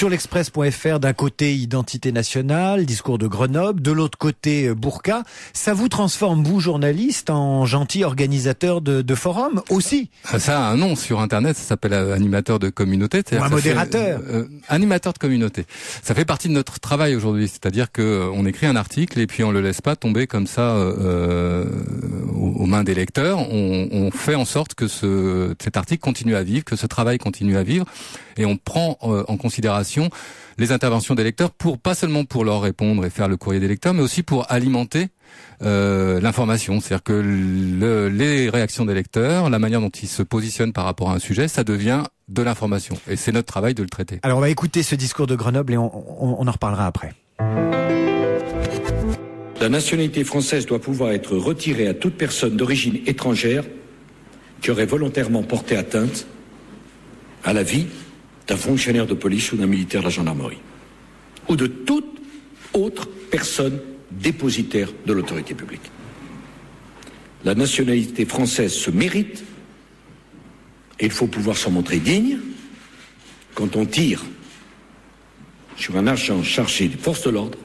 Sur l'Express.fr, d'un côté Identité nationale, discours de Grenoble, de l'autre côté Bourka. Ça vous transforme, vous, journaliste, en gentil organisateur de forums aussi? Ça a un nom sur Internet, ça s'appelle animateur de communauté. Ou un modérateur. Animateur de communauté. Ça fait partie de notre travail aujourd'hui, c'est-à-dire que on écrit un article et puis on le laisse pas tomber comme ça aux mains des lecteurs. On fait en sorte que cet article continue à vivre, que ce travail continue à vivre, et on prend en considération les interventions des lecteurs, pas seulement pour leur répondre et faire le courrier des lecteurs, mais aussi pour alimenter l'information. C'est-à-dire que les réactions des lecteurs, la manière dont ils se positionnent par rapport à un sujet, ça devient de l'information. Et c'est notre travail de le traiter. Alors on va écouter ce discours de Grenoble et on en reparlera après. La nationalité française doit pouvoir être retirée à toute personne d'origine étrangère qui aurait volontairement porté atteinte à la vie d'un fonctionnaire de police ou d'un militaire de la gendarmerie, ou de toute autre personne dépositaire de l'autorité publique. La nationalité française se mérite et il faut pouvoir s'en montrer digne quand on tire sur un agent chargé des forces de l'ordre.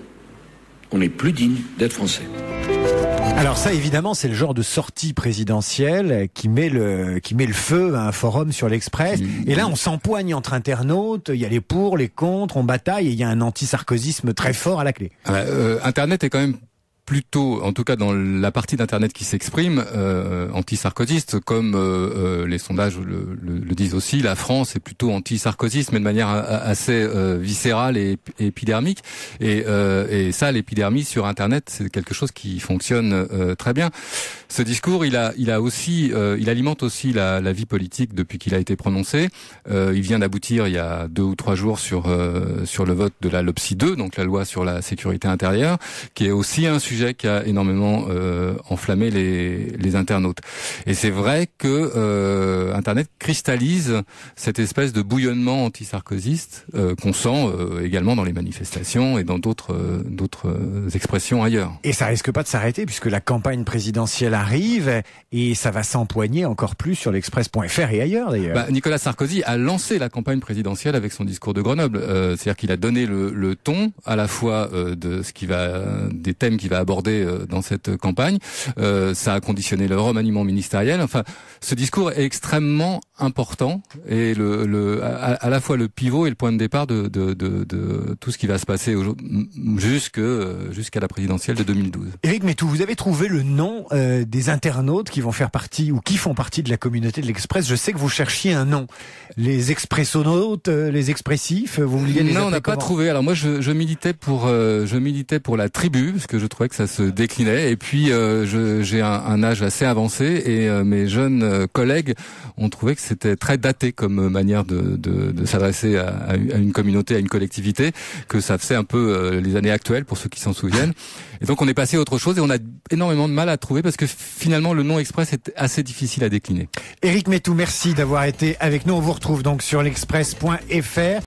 On n'est plus digne d'être français. Alors ça, évidemment, c'est le genre de sortie présidentielle qui met le feu à un forum sur l'Express. Et là, on s'empoigne entre internautes, il y a les pour, les contre, on bataille et il y a un anti-sarkozysme très fort à la clé. Internet est quand même plutôt, en tout cas dans la partie d'Internet qui s'exprime, anti-sarkozyste, comme les sondages le disent aussi. La France est plutôt anti-sarkozyste, mais de manière assez viscérale et épidermique. Et ça, l'épidermie sur Internet, c'est quelque chose qui fonctionne très bien. Ce discours, il alimente aussi la vie politique depuis qu'il a été prononcé. Il vient d'aboutir il y a 2 ou 3 jours sur le vote de la LOPSI 2, donc la loi sur la sécurité intérieure, qui est aussi un sujet qui a énormément enflammé les internautes. Et c'est vrai que Internet cristallise cette espèce de bouillonnement anti-sarkozyste qu'on sent également dans les manifestations et dans d'autres expressions ailleurs. Et ça risque pas de s'arrêter puisque la campagne présidentielle arrive et ça va s'empoigner encore plus sur l'Express.fr et ailleurs d'ailleurs. Nicolas Sarkozy a lancé la campagne présidentielle avec son discours de Grenoble. C'est-à-dire qu'il a donné le ton à la fois des thèmes qu'il va aborder dans cette campagne. Ça a conditionné le remaniement ministériel. Enfin, ce discours est extrêmement important et à la fois le pivot et le point de départ de tout ce qui va se passer jusqu'à la présidentielle de 2012. Éric Meytoux, vous avez trouvé le nom des internautes qui vont faire partie ou qui font partie de la communauté de l'Express. Je sais que vous cherchiez un nom. Les expressonautes, les expressifs, vous vouliez les appeler Non, on n'a pas trouvé. Alors moi, je militais pour la tribu parce que je trouvais que ça se déclinait. Et puis j'ai un âge assez avancé et mes jeunes collègues ont trouvé que c'était très daté comme manière de s'adresser à une communauté, à une collectivité, que ça faisait un peu les années actuelles pour ceux qui s'en souviennent. Et donc on est passé à autre chose et on a énormément de mal à trouver parce que finalement le nom Express est assez difficile à décliner. Éric Meytoux, merci d'avoir été avec nous. On vous retrouve donc sur l'Express.fr.